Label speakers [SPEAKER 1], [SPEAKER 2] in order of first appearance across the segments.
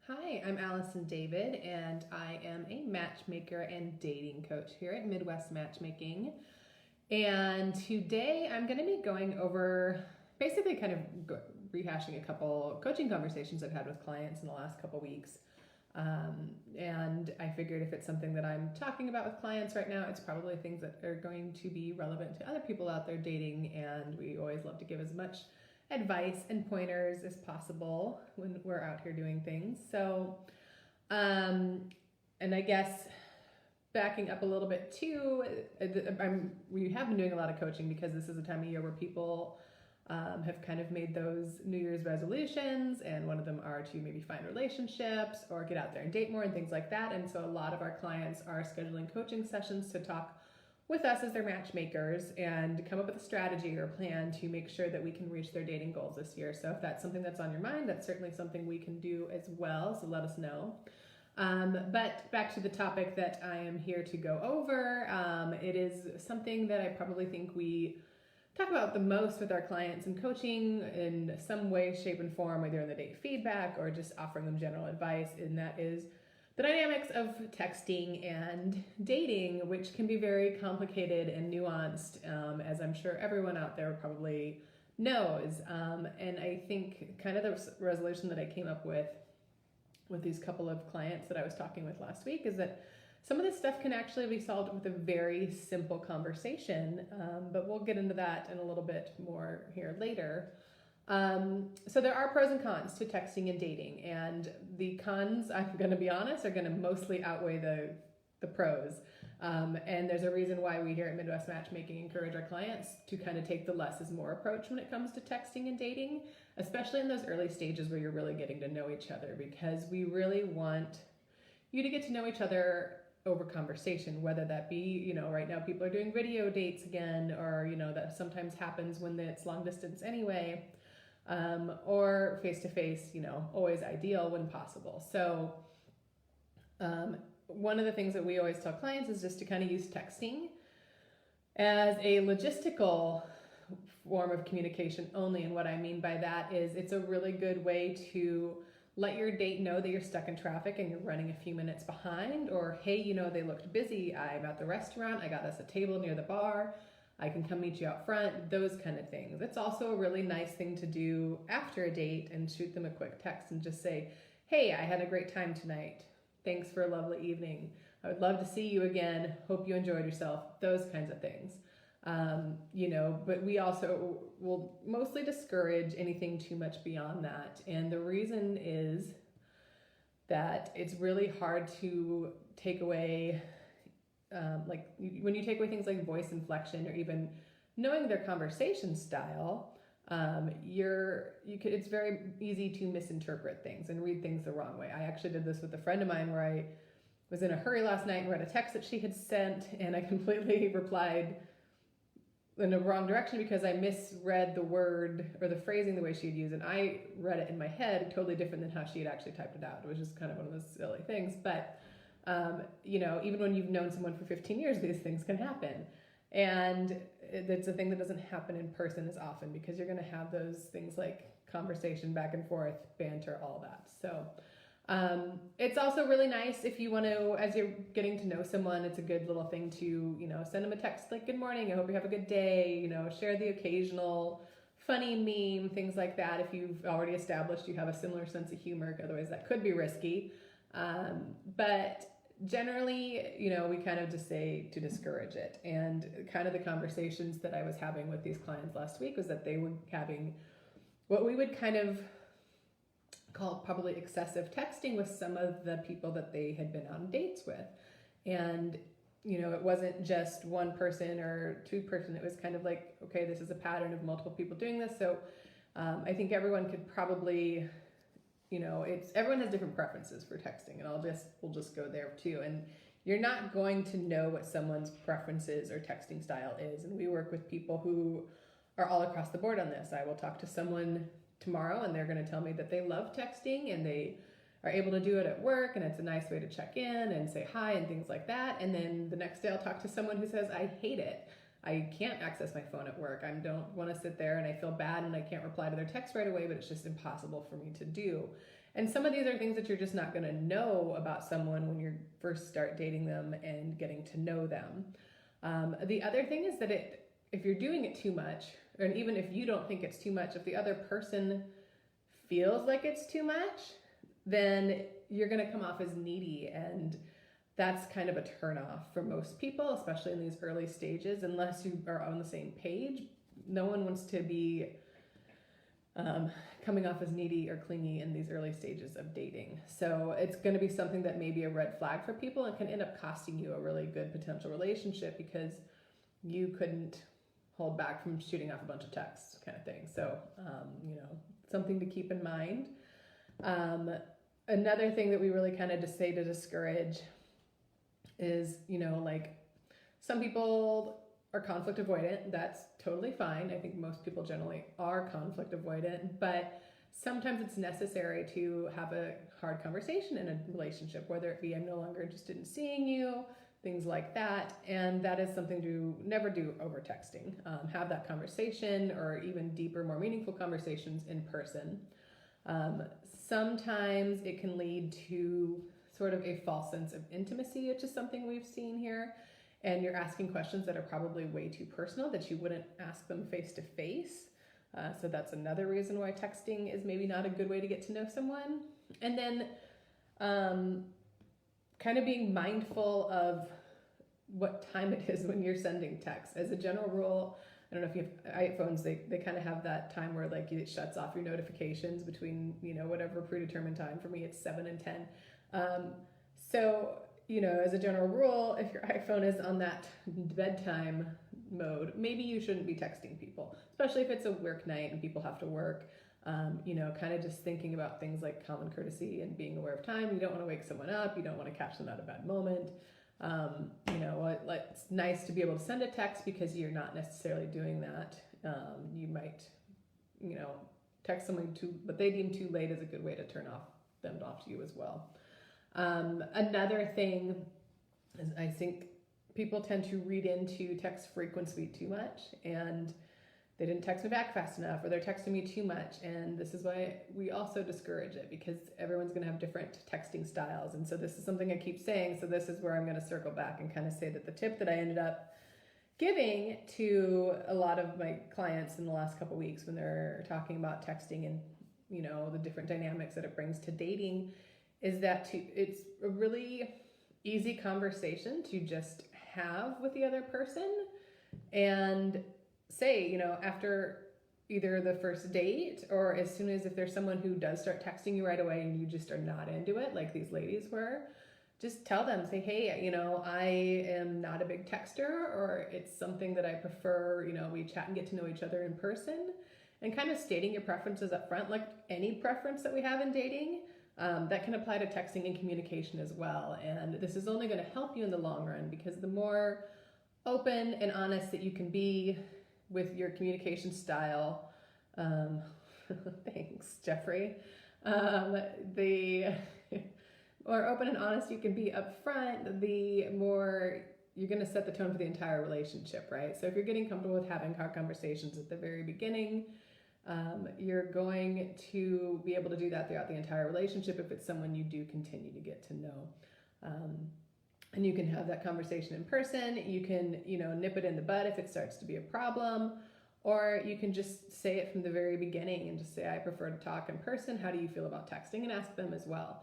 [SPEAKER 1] Hi, I'm Alison David, and I am a matchmaker and dating coach here at Midwest Matchmaking. And today I'm going to be going over basically rehashing a couple coaching conversations I've had with clients in the last couple weeks. And I figured if it's something that I'm talking about with clients right now, it's probably things that are going to be relevant to other people out there dating. And we always love to give as much advice and pointers as possible when we're out here doing things. And I guess backing up a little bit too, we have been doing a lot of coaching because this is a time of year where people have kind of made those New Year's resolutions, and one of them are to maybe find relationships or get out there and date more and things like that. And so a lot of our clients are scheduling coaching sessions to talk with us as their matchmakers and come up with a strategy or plan to make sure that we can reach their dating goals this year. So if that's something that's on your mind, that's certainly something we can do as well. So let us know. But back to the topic that I am here to go over. It is something that I probably think we talk about the most with our clients in coaching in some way, shape, and form, whether in the date feedback or just offering them general advice, and that is the dynamics of texting and dating, which can be very complicated and nuanced, as I'm sure everyone out there probably knows. And I think kind of the resolution that I came up with these couple of clients that I was talking with last week is that some of this stuff can actually be solved with a very simple conversation, but we'll get into that in a little bit more here later. So there are pros and cons to texting and dating, and the cons, I'm going to be honest, are going to mostly outweigh the pros. And there's a reason why we here at Midwest Matchmaking encourage our clients to kind of take the less is more approach when it comes to texting and dating, especially in those early stages where you're really getting to know each other, because we really want you to get to know each other over conversation, whether that be, right now people are doing video dates again, or, that sometimes happens when it's long distance anyway. Or face-to-face, always ideal when possible. So one of the things that we always tell clients is just to kind of use texting as a logistical form of communication only. And what I mean by that is it's a really good way to let your date know that you're stuck in traffic and you're running a few minutes behind, or, hey, they looked busy. I'm at the restaurant. I got us a table near the bar. I can come meet you out front, those kind of things. It's also a really nice thing to do after a date and shoot them a quick text and just say, hey, I had a great time tonight. Thanks for a lovely evening. I would love to see you again. Hope you enjoyed yourself. Those kinds of things. But we also will mostly discourage anything too much beyond that. And the reason is that it's really hard to take away when you take away things like voice inflection or even knowing their conversation style, it's very easy to misinterpret things and read things the wrong way. I actually did this with a friend of mine where I was in a hurry last night and read a text that she had sent, and I completely replied in the wrong direction because I misread the word or the phrasing the way she'd used, and I read it in my head totally different than how she had actually typed it out. It was just kind of one of those silly things, but even when you've known someone for 15 years, these things can happen. And it's a thing that doesn't happen in person as often because you're going to have those things like conversation back and forth, banter, all that. So it's also really nice if you want to, as you're getting to know someone, it's a good little thing to, send them a text like, good morning, I hope you have a good day, share the occasional funny meme, things like that. If you've already established you have a similar sense of humor, otherwise that could be risky. But generally, we kind of just say to discourage it. And kind of the conversations that I was having with these clients last week was that they were having what we would kind of call probably excessive texting with some of the people that they had been on dates with. And, it wasn't just one person or two person. It was kind of like, okay, this is a pattern of multiple people doing this. So I think everyone could probably everyone has different preferences for texting, and we'll just go there too. And you're not going to know what someone's preferences or texting style is. And we work with people who are all across the board on this. I will talk to someone tomorrow and they're going to tell me that they love texting and they are able to do it at work, and it's a nice way to check in and say hi and things like that. And then the next day I'll talk to someone who says, I hate it. I can't access my phone at work. I don't want to sit there and I feel bad and I can't reply to their text right away, but it's just impossible for me to do. And some of these are things that you're just not going to know about someone when you first start dating them and getting to know them. The other thing is that if you're doing it too much, and even if you don't think it's too much, if the other person feels like it's too much, then you're going to come off as needy, and that's kind of a turnoff for most people, especially in these early stages. Unless you are on the same page, no one wants to be coming off as needy or clingy in these early stages of dating. So it's going to be something that may be a red flag for people and can end up costing you a really good potential relationship because you couldn't hold back from shooting off a bunch of texts, kind of thing. So, something to keep in mind. Another thing that we really kind of just say to discourage is, some people are conflict avoidant. That's totally fine. I think most people generally are conflict avoidant, but sometimes it's necessary to have a hard conversation in a relationship, whether it be I'm no longer interested in seeing you, things like that. And that is something to never do over texting. Have that conversation, or even deeper, more meaningful conversations in person. Sometimes it can lead to sort of a false sense of intimacy, which is something we've seen here. And you're asking questions that are probably way too personal that you wouldn't ask them face to face. So that's another reason why texting is maybe not a good way to get to know someone. And then kind of being mindful of what time it is when you're sending texts. As a general rule, I don't know if you have iPhones, they kind of have that time where like it shuts off your notifications between, whatever predetermined time. For me, it's 7 and 10. As a general rule, if your iPhone is on that bedtime mode, maybe you shouldn't be texting people, especially if it's a work night and people have to work. Kind of just thinking about things like common courtesy and being aware of time. You don't want to wake someone up. You don't want to catch them at a bad moment. It's nice to be able to send a text because you're not necessarily doing that. You might, text someone but they deem too late is a good way to turn them off to you as well. Another thing is I think people tend to read into text frequency too much, and they didn't text me back fast enough, or they're texting me too much. And this is why we also discourage it, because everyone's going to have different texting styles. And so this is something I keep saying. So this is where I'm going to circle back and kind of say that the tip that I ended up giving to a lot of my clients in the last couple of weeks when they're talking about texting and, the different dynamics that it brings to dating is that it's a really easy conversation to just have with the other person, and say, after either the first date or as soon as if there's someone who does start texting you right away and you just are not into it, like these ladies were, just tell them, say, hey, I am not a big texter, or it's something that I prefer, we chat and get to know each other in person, and kind of stating your preferences up front, like any preference that we have in dating. That can apply to texting and communication as well. And this is only going to help you in the long run, because the more open and honest that you can be with your communication style, thanks, Jeffrey, the more open and honest you can be up front, the more you're going to set the tone for the entire relationship, right? So if you're getting comfortable with having hard conversations at the very beginning, you're going to be able to do that throughout the entire relationship if it's someone you do continue to get to know. And you can have that conversation in person. You can, nip it in the bud if it starts to be a problem, or you can just say it from the very beginning and just say, I prefer to talk in person. How do you feel about texting? And ask them as well.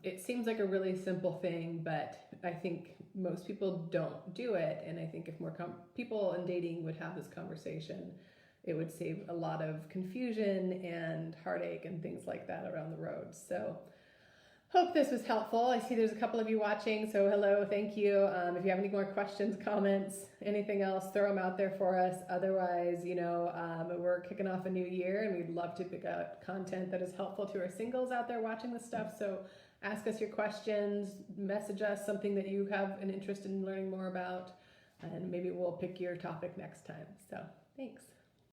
[SPEAKER 1] It seems like a really simple thing, but I think most people don't do it. And I think if more people in dating would have this conversation, it would save a lot of confusion and heartache and things like that around the road. So hope this was helpful. I see there's a couple of you watching, so hello, thank you. If you have any more questions, comments, anything else, throw them out there for us. Otherwise, we're kicking off a new year, and we'd love to pick out content that is helpful to our singles out there watching this stuff. So ask us your questions, message us something that you have an interest in learning more about, and maybe we'll pick your topic next time. So thanks.